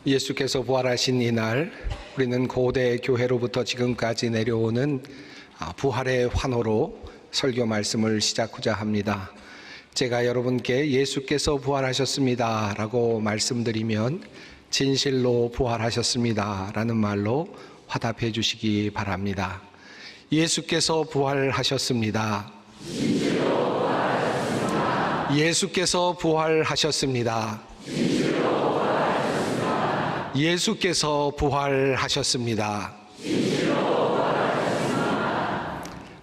예수께서 부활하신 이날, 우리는 고대 교회로부터 지금까지 내려오는 부활의 환호로 설교 말씀을 시작하고자 합니다. 제가 여러분께 예수께서 부활하셨습니다 라고 말씀드리면 진실로 부활하셨습니다 라는 말로 화답해 주시기 바랍니다. 예수께서 부활하셨습니다. 예수께서 부활하셨습니다. 예수께서 부활하셨습니다.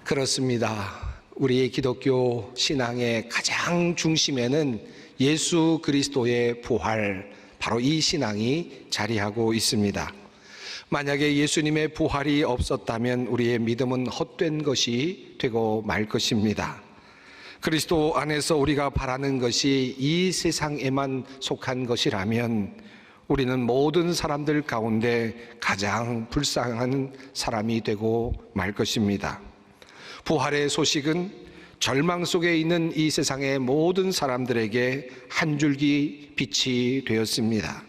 그렇습니다. 우리의 기독교 신앙의 가장 중심에는 예수 그리스도의 부활, 바로 이 신앙이 자리하고 있습니다. 만약에 예수님의 부활이 없었다면 우리의 믿음은 헛된 것이 되고 말 것입니다. 그리스도 안에서 우리가 바라는 것이 이 세상에만 속한 것이라면 우리는 모든 사람들 가운데 가장 불쌍한 사람이 되고 말 것입니다. 부활의 소식은 절망 속에 있는 이 세상의 모든 사람들에게 한 줄기 빛이 되었습니다.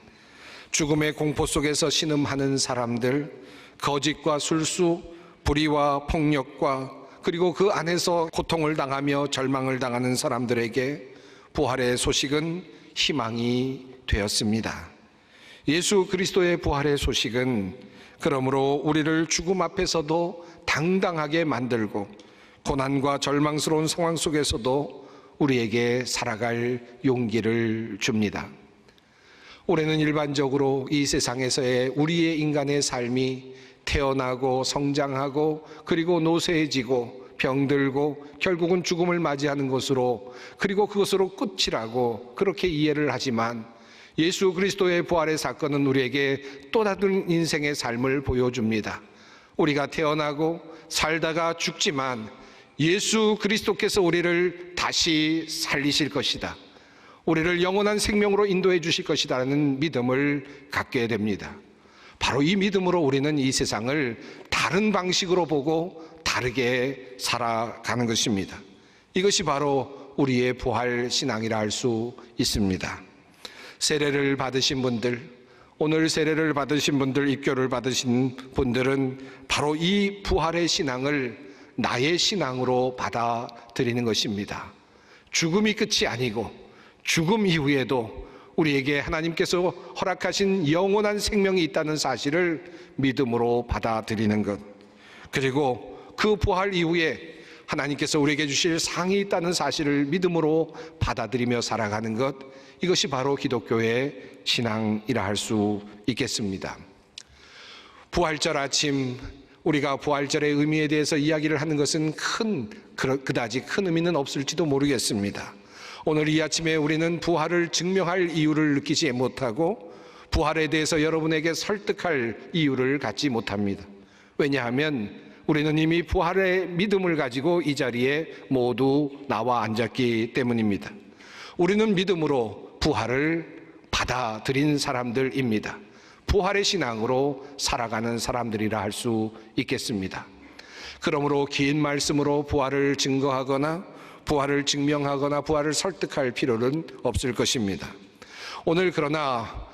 죽음의 공포 속에서 신음하는 사람들, 거짓과 술수, 불의와 폭력과 그리고 그 안에서 고통을 당하며 절망을 당하는 사람들에게 부활의 소식은 희망이 되었습니다. 예수 그리스도의 부활의 소식은 그러므로 우리를 죽음 앞에서도 당당하게 만들고 고난과 절망스러운 상황 속에서도 우리에게 살아갈 용기를 줍니다. 올해는 일반적으로 이 세상에서의 우리의 인간의 삶이 태어나고 성장하고 그리고 노쇠해지고 병들고 결국은 죽음을 맞이하는 것으로, 그리고 그것으로 끝이라고 그렇게 이해를 하지만 예수 그리스도의 부활의 사건은 우리에게 또 다른 인생의 삶을 보여줍니다. 우리가 태어나고 살다가 죽지만 예수 그리스도께서 우리를 다시 살리실 것이다, 우리를 영원한 생명으로 인도해 주실 것이라는 믿음을 갖게 됩니다. 바로 이 믿음으로 우리는 이 세상을 다른 방식으로 보고 다르게 살아가는 것입니다. 이것이 바로 우리의 부활 신앙이라 할 수 있습니다. 세례를 받으신 분들, 오늘 세례를 받으신 분들, 입교를 받으신 분들은 바로 이 부활의 신앙을 나의 신앙으로 받아들이는 것입니다. 죽음이 끝이 아니고 죽음 이후에도 우리에게 하나님께서 허락하신 영원한 생명이 있다는 사실을 믿음으로 받아들이는 것, 그리고 그 부활 이후에 하나님께서 우리에게 주실 상이 있다는 사실을 믿음으로 받아들이며 살아가는 것, 이것이 바로 기독교의 신앙이라 할 수 있겠습니다. 부활절 아침, 우리가 부활절의 의미에 대해서 이야기를 하는 것은 그다지 큰 의미는 없을지도 모르겠습니다. 오늘 이 아침에 우리는 부활을 증명할 이유를 느끼지 못하고 부활에 대해서 여러분에게 설득할 이유를 갖지 못합니다. 왜냐하면 우리는 이미 부활의 믿음을 가지고 이 자리에 모두 나와 앉았기 때문입니다. 우리는 믿음으로 부활을 받아들인 사람들입니다. 부활의 신앙으로 살아가는 사람들이라 할 수 있겠습니다. 그러므로 긴 말씀으로 부활을 증거하거나 부활을 증명하거나 부활을 설득할 필요는 없을 것입니다. 오늘 그러나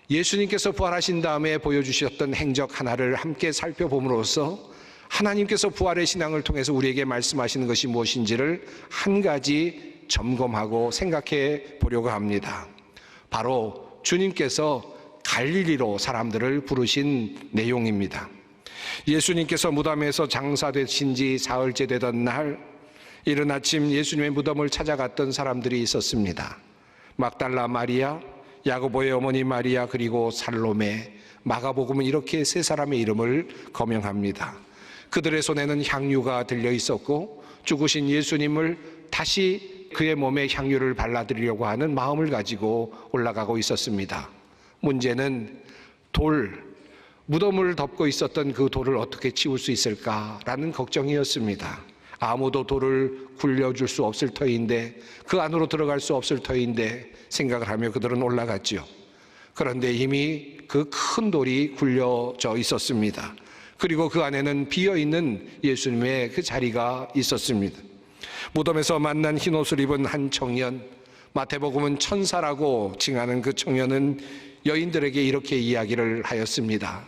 예수님께서 부활하신 다음에 보여주셨던 행적 하나를 함께 살펴봄으로써 하나님께서 부활의 신앙을 통해서 우리에게 말씀하시는 것이 무엇인지를 한 가지 점검하고 생각해 보려고 합니다. 바로 주님께서 갈릴리로 사람들을 부르신 내용입니다. 예수님께서 무덤에서 장사되신 지 사흘째 되던 날, 이른 아침 예수님의 무덤을 찾아갔던 사람들이 있었습니다. 막달라 마리아, 야고보의 어머니 마리아, 그리고 살로메. 마가복음은 이렇게 세 사람의 이름을 거명합니다. 그들의 손에는 향유가 들려 있었고 죽으신 예수님을 다시 그의 몸에 향유를 발라드리려고 하는 마음을 가지고 올라가고 있었습니다. 문제는 무덤을 덮고 있었던 그 돌을 어떻게 치울 수 있을까라는 걱정이었습니다. 아무도 돌을 굴려줄 수 없을 터인데, 그 안으로 들어갈 수 없을 터인데 생각을 하며 그들은 올라갔지요. 그런데 이미 그 큰 돌이 굴려져 있었습니다. 그리고 그 안에는 비어있는 예수님의 그 자리가 있었습니다. 무덤에서 만난 흰옷을 입은 한 청년, 마태복음은 천사라고 칭하는 그 청년은 여인들에게 이렇게 이야기를 하였습니다.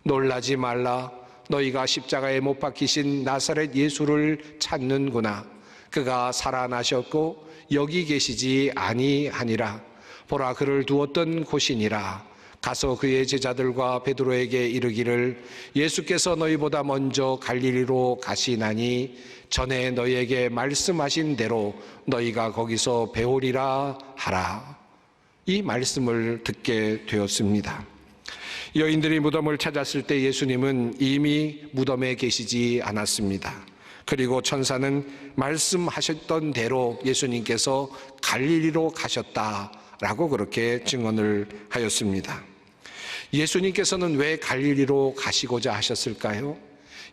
놀라지 말라. 너희가 십자가에 못 박히신 나사렛 예수를 찾는구나. 그가 살아나셨고 여기 계시지 아니하니라. 보라, 그를 두었던 곳이니라. 가서 그의 제자들과 베드로에게 이르기를 예수께서 너희보다 먼저 갈릴리로 가시나니 전에 너희에게 말씀하신 대로 너희가 거기서 배우리라 하라. 이 말씀을 듣게 되었습니다. 여인들이 무덤을 찾았을 때 예수님은 이미 무덤에 계시지 않았습니다. 그리고 천사는 말씀하셨던 대로 예수님께서 갈릴리로 가셨다라고 그렇게 증언을 하였습니다. 예수님께서는 왜 갈릴리로 가시고자 하셨을까요?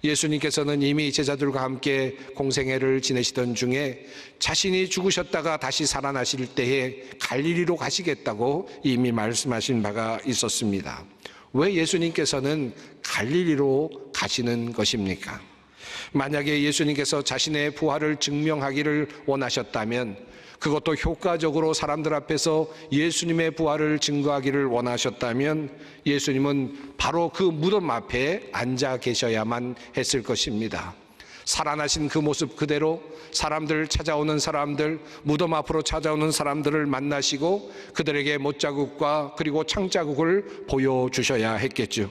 예수님께서는 이미 제자들과 함께 공생애를 지내시던 중에 자신이 죽으셨다가 다시 살아나실 때에 갈릴리로 가시겠다고 이미 말씀하신 바가 있었습니다. 왜 예수님께서는 갈릴리로 가시는 것입니까? 만약에 예수님께서 자신의 부활을 증명하기를 원하셨다면, 그것도 효과적으로 사람들 앞에서 예수님의 부활을 증거하기를 원하셨다면 예수님은 바로 그 무덤 앞에 앉아 계셔야만 했을 것입니다. 살아나신 그 모습 그대로 사람들 찾아오는 사람들, 무덤 앞으로 찾아오는 사람들을 만나시고 그들에게 못자국과 그리고 창자국을 보여주셔야 했겠죠.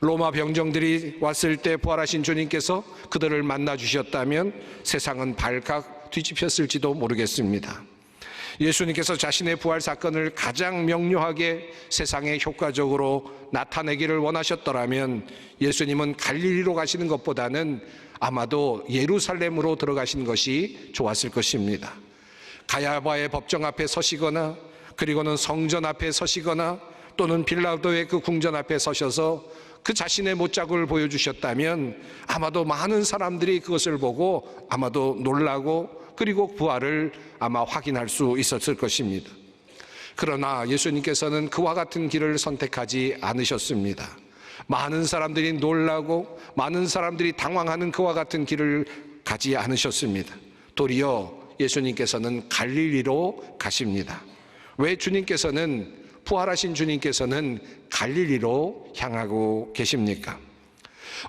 로마 병정들이 왔을 때 부활하신 주님께서 그들을 만나 주셨다면 세상은 발칵 뒤집혔을지도 모르겠습니다. 예수님께서 자신의 부활 사건을 가장 명료하게 세상에 효과적으로 나타내기를 원하셨더라면 예수님은 갈릴리로 가시는 것보다는 아마도 예루살렘으로 들어가신 것이 좋았을 것입니다. 가야바의 법정 앞에 서시거나, 그리고는 성전 앞에 서시거나, 또는 빌라도의 그 궁전 앞에 서셔서 그 자신의 못자국을 보여주셨다면 아마도 많은 사람들이 그것을 보고 아마도 놀라고 그리고 부활을 아마 확인할 수 있었을 것입니다. 그러나 예수님께서는 그와 같은 길을 선택하지 않으셨습니다. 많은 사람들이 놀라고 많은 사람들이 당황하는 그와 같은 길을 가지 않으셨습니다. 도리어 예수님께서는 갈릴리로 가십니다. 왜 부활하신 주님께서는 갈릴리로 향하고 계십니까?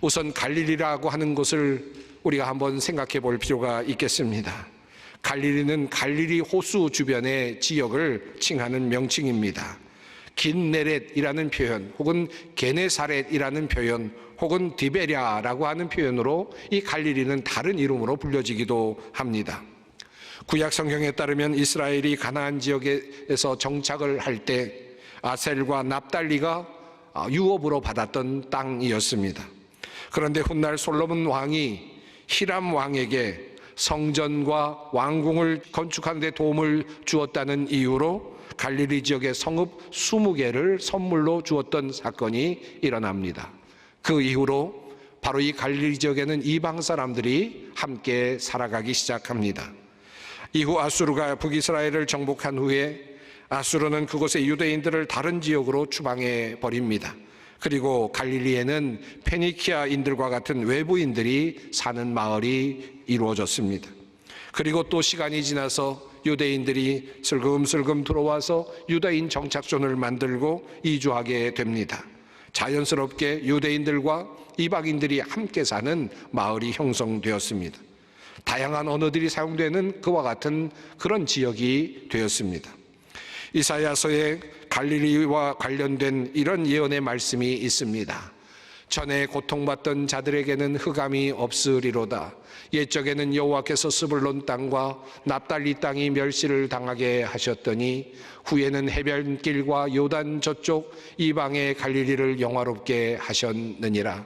우선 갈릴리라고 하는 곳을 우리가 한번 생각해 볼 필요가 있겠습니다. 갈릴리는 갈릴리 호수 주변의 지역을 칭하는 명칭입니다. 긴네렛이라는 표현, 혹은 게네사렛이라는 표현, 혹은 디베랴라고 하는 표현으로 이 갈릴리는 다른 이름으로 불려지기도 합니다. 구약 성경에 따르면 이스라엘이 가나안 지역에서 정착을 할 때 아셀과 납달리가 유업으로 받았던 땅이었습니다. 그런데 훗날 솔로몬 왕이 히람 왕에게 성전과 왕궁을 건축하는 데 도움을 주었다는 이유로 갈릴리 지역의 성읍 20개를 선물로 주었던 사건이 일어납니다. 그 이후로 바로 이 갈릴리 지역에는 이방 사람들이 함께 살아가기 시작합니다. 이후 아수르가 북이스라엘을 정복한 후에 아수르는 그곳의 유대인들을 다른 지역으로 추방해 버립니다. 그리고 갈릴리에는 페니키아인들과 같은 외부인들이 사는 마을이 이루어졌습니다. 그리고 또 시간이 지나서 유대인들이 슬금슬금 들어와서 유대인 정착촌을 만들고 이주하게 됩니다. 자연스럽게 유대인들과 이방인들이 함께 사는 마을이 형성되었습니다. 다양한 언어들이 사용되는 그와 같은 그런 지역이 되었습니다. 이사야서에 갈릴리와 관련된 이런 예언의 말씀이 있습니다. 전에 고통받던 자들에게는 흑암이 없으리로다. 옛적에는 여호와께서 스불론 땅과 납달리 땅이 멸시를 당하게 하셨더니 후에는 해변길과 요단 저쪽 이방의 갈릴리를 영화롭게 하셨느니라.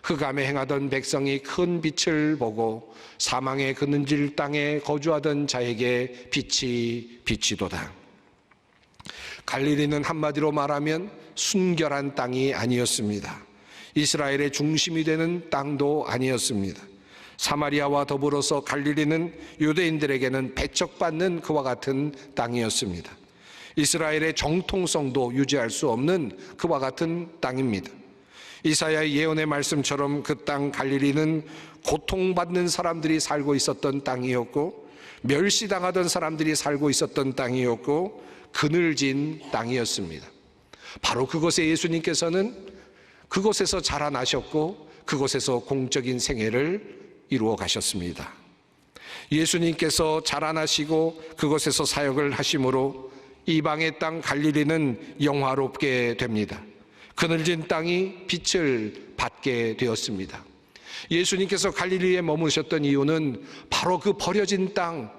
흑암에 행하던 백성이 큰 빛을 보고 사망의 그늘질 땅에 거주하던 자에게 빛이 비치도다. 갈릴리는 한마디로 말하면 순결한 땅이 아니었습니다. 이스라엘의 중심이 되는 땅도 아니었습니다. 사마리아와 더불어서 갈릴리는 유대인들에게는 배척받는 그와 같은 땅이었습니다. 이스라엘의 정통성도 유지할 수 없는 그와 같은 땅입니다. 이사야의 예언의 말씀처럼 그 땅 갈릴리는 고통받는 사람들이 살고 있었던 땅이었고, 멸시당하던 사람들이 살고 있었던 땅이었고, 그늘진 땅이었습니다. 바로 그곳에 예수님께서는 그곳에서 자라나셨고 그곳에서 공적인 생애를 이루어 가셨습니다. 예수님께서 자라나시고 그곳에서 사역을 하심으로 이방의 땅 갈릴리는 영화롭게 됩니다. 그늘진 땅이 빛을 받게 되었습니다. 예수님께서 갈릴리에 머무셨던 이유는 바로 그 버려진 땅,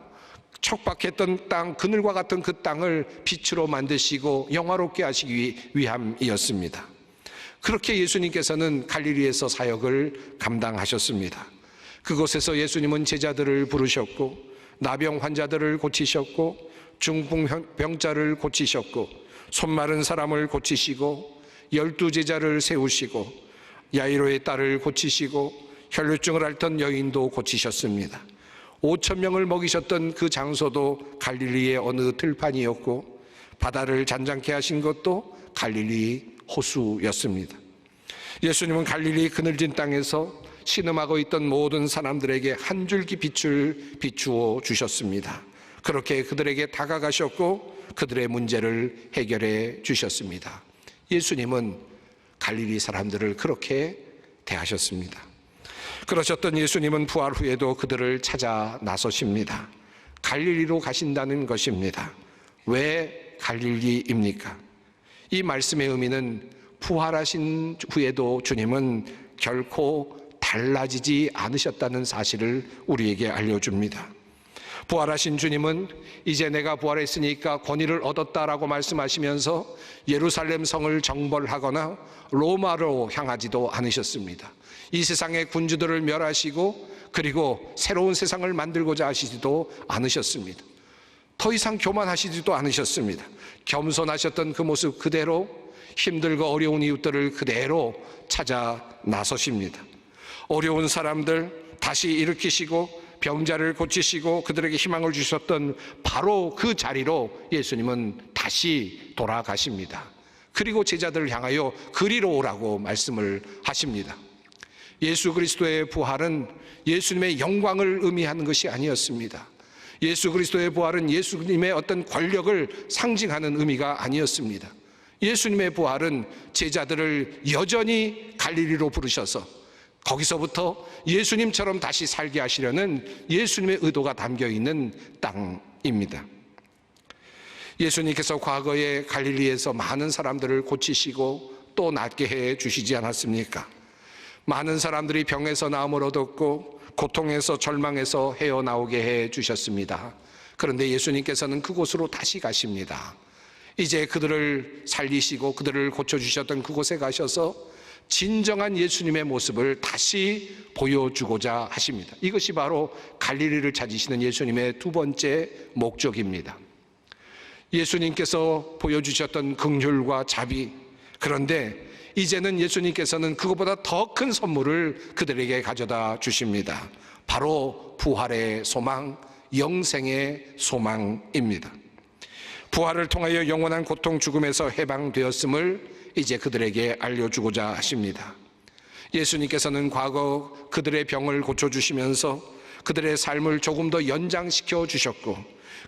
척박했던 땅, 그늘과 같은 그 땅을 빛으로 만드시고 영화롭게 하시기 위함이었습니다. 그렇게 예수님께서는 갈릴리에서 사역을 감당하셨습니다. 그곳에서 예수님은 제자들을 부르셨고, 나병 환자들을 고치셨고, 중풍병자를 고치셨고, 손 마른 사람을 고치시고, 12제자를 세우시고, 야이로의 딸을 고치시고, 혈루증을 앓던 여인도 고치셨습니다. 5,000명을 먹이셨던 그 장소도 갈릴리의 어느 들판이었고, 바다를 잔잔케 하신 것도 갈릴리 호수였습니다. 예수님은 갈릴리 그늘진 땅에서 신음하고 있던 모든 사람들에게 한 줄기 빛을 비추어 주셨습니다. 그렇게 그들에게 다가가셨고 그들의 문제를 해결해 주셨습니다. 예수님은 갈릴리 사람들을 그렇게 대하셨습니다. 그러셨던 예수님은 부활 후에도 그들을 찾아 나서십니다. 갈릴리로 가신다는 것입니다. 왜 갈릴리입니까? 이 말씀의 의미는 부활하신 후에도 주님은 결코 달라지지 않으셨다는 사실을 우리에게 알려줍니다. 부활하신 주님은 이제 내가 부활했으니까 권위를 얻었다라고 말씀하시면서 예루살렘 성을 정벌하거나 로마로 향하지도 않으셨습니다. 이 세상의 군주들을 멸하시고 그리고 새로운 세상을 만들고자 하시지도 않으셨습니다. 더 이상 교만하시지도 않으셨습니다. 겸손하셨던 그 모습 그대로 힘들고 어려운 이웃들을 그대로 찾아 나서십니다. 어려운 사람들 다시 일으키시고 병자를 고치시고 그들에게 희망을 주셨던 바로 그 자리로 예수님은 다시 돌아가십니다. 그리고 제자들을 향하여 그리로 오라고 말씀을 하십니다. 예수 그리스도의 부활은 예수님의 영광을 의미하는 것이 아니었습니다. 예수 그리스도의 부활은 예수님의 어떤 권력을 상징하는 의미가 아니었습니다. 예수님의 부활은 제자들을 여전히 갈릴리로 부르셔서 거기서부터 예수님처럼 다시 살게 하시려는 예수님의 의도가 담겨 있는 땅입니다. 예수님께서 과거에 갈릴리에서 많은 사람들을 고치시고 또 낫게 해 주시지 않았습니까? 많은 사람들이 병에서 나음을 얻었고 고통에서 절망에서 헤어나오게 해 주셨습니다. 그런데 예수님께서는 그곳으로 다시 가십니다. 이제 그들을 살리시고 그들을 고쳐주셨던 그곳에 가셔서 진정한 예수님의 모습을 다시 보여주고자 하십니다. 이것이 바로 갈릴리를 찾으시는 예수님의 두 번째 목적입니다. 예수님께서 보여주셨던 긍휼과 자비, 그런데 이제는 예수님께서는 그것보다 더 큰 선물을 그들에게 가져다 주십니다. 바로 부활의 소망, 영생의 소망입니다. 부활을 통하여 영원한 고통 죽음에서 해방되었음을 이제 그들에게 알려주고자 하십니다. 예수님께서는 과거 그들의 병을 고쳐주시면서 그들의 삶을 조금 더 연장시켜 주셨고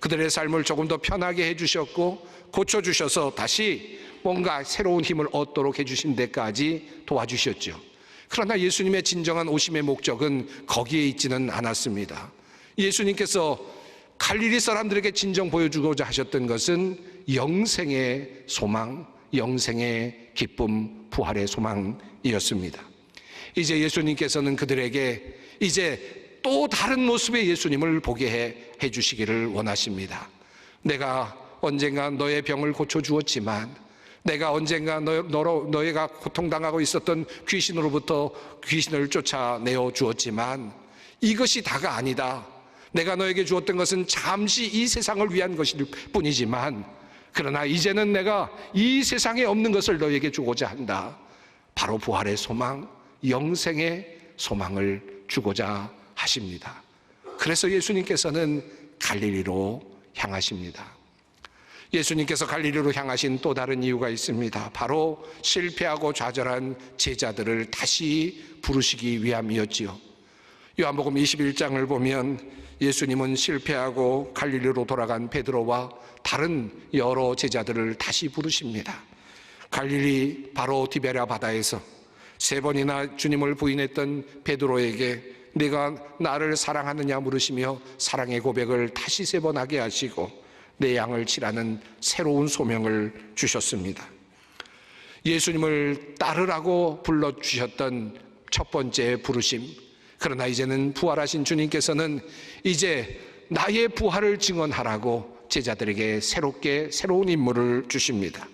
그들의 삶을 조금 더 편하게 해주셨고 고쳐주셔서 다시 뭔가 새로운 힘을 얻도록 해주신 데까지 도와주셨죠. 그러나 예수님의 진정한 오심의 목적은 거기에 있지는 않았습니다. 예수님께서 갈릴리 사람들에게 진정 보여주고자 하셨던 것은 영생의 소망, 영생의 기쁨, 부활의 소망이었습니다. 이제 예수님께서는 그들에게 이제 또 다른 모습의 예수님을 보게 해 주시기를 원하십니다. 내가 언젠가 너의 병을 고쳐주었지만, 내가 언젠가 너희가 고통당하고 있었던 귀신으로부터 귀신을 쫓아내어 주었지만 이것이 다가 아니다. 내가 너에게 주었던 것은 잠시 이 세상을 위한 것일 뿐이지만 그러나 이제는 내가 이 세상에 없는 것을 너에게 주고자 한다. 바로 부활의 소망, 영생의 소망을 주고자 아십니다. 그래서 예수님께서는 갈릴리로 향하십니다. 예수님께서 갈릴리로 향하신 또 다른 이유가 있습니다. 바로 실패하고 좌절한 제자들을 다시 부르시기 위함이었지요. 요한복음 21장을 보면 예수님은 실패하고 갈릴리로 돌아간 베드로와 다른 여러 제자들을 다시 부르십니다. 갈릴리 바로 디베랴 바다에서 3번이나 주님을 부인했던 베드로에게 네가 나를 사랑하느냐 물으시며 사랑의 고백을 다시 3번 하게 하시고 내 양을 치라는 새로운 소명을 주셨습니다. 예수님을 따르라고 불러주셨던 첫 번째 부르심, 그러나 이제는 부활하신 주님께서는 이제 나의 부활을 증언하라고 제자들에게 새로운 임무를 주십니다.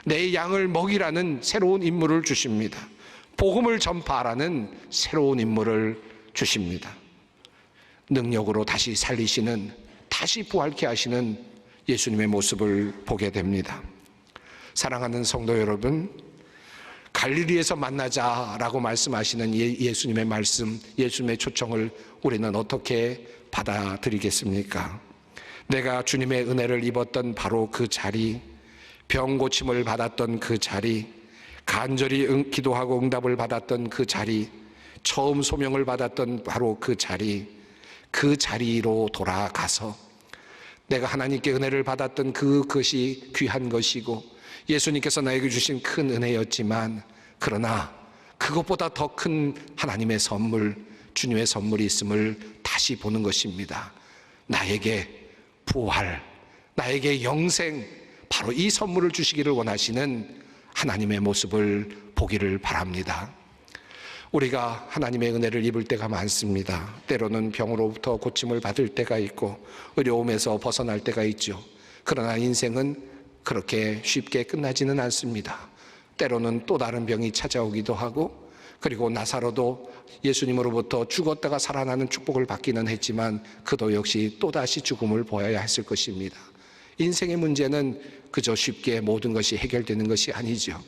내 양을 먹이라는 새로운 임무를 주십니다. 복음을 전파하라는 새로운 임무를 주십니다. 능력으로 다시 살리시는, 다시 부활케 하시는 예수님의 모습을 보게 됩니다. 사랑하는 성도 여러분, 갈릴리에서 만나자라고 말씀하시는 예수님의 말씀, 예수님의 초청을 우리는 어떻게 받아들이겠습니까? 내가 주님의 은혜를 입었던 바로 그 자리, 병 고침을 받았던 그 자리, 간절히 기도하고 응답을 받았던 그 자리, 처음 소명을 받았던 바로 그 자리로 돌아가서 내가 하나님께 은혜를 받았던 그것이 귀한 것이고 예수님께서 나에게 주신 큰 은혜였지만, 그러나 그것보다 더 큰 하나님의 선물, 주님의 선물이 있음을 다시 보는 것입니다. 나에게 부활, 나에게 영생, 바로 이 선물을 주시기를 원하시는 하나님의 모습을 보기를 바랍니다. 우리가 하나님의 은혜를 입을 때가 많습니다. 때로는 병으로부터 고침을 받을 때가 있고 어려움에서 벗어날 때가 있죠. 그러나 인생은 그렇게 쉽게 끝나지는 않습니다. 때로는 또 다른 병이 찾아오기도 하고, 그리고 나사로도 예수님으로부터 죽었다가 살아나는 축복을 받기는 했지만 그도 역시 또다시 죽음을 보아야 했을 것입니다. 인생의 문제는 그저 쉽게 모든 것이 해결되는 것이 아니죠.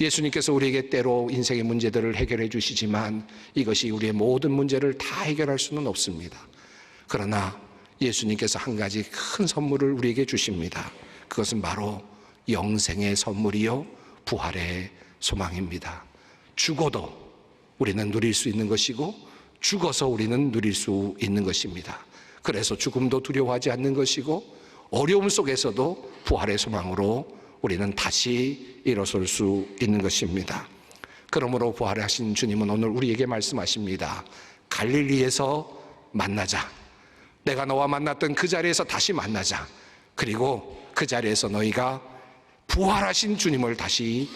예수님께서 우리에게 때로 인생의 문제들을 해결해 주시지만 이것이 우리의 모든 문제를 다 해결할 수는 없습니다. 그러나 예수님께서 한 가지 큰 선물을 우리에게 주십니다. 그것은 바로 영생의 선물이요 부활의 소망입니다. 죽어도 우리는 누릴 수 있는 것이고 죽어서 우리는 누릴 수 있는 것입니다. 그래서 죽음도 두려워하지 않는 것이고 어려움 속에서도 부활의 소망으로 우리는 다시 일어설 수 있는 것입니다. 그러므로 부활하신 주님은 오늘 우리에게 말씀하십니다. 갈릴리에서 만나자. 내가 너와 만났던 그 자리에서 다시 만나자. 그리고 그 자리에서 너희가 부활하신 주님을 다시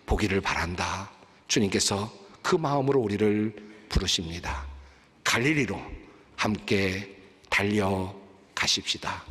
보기를 바란다. 주님께서 그 마음으로 우리를 부르십니다. 갈릴리로 함께 달려가십시다.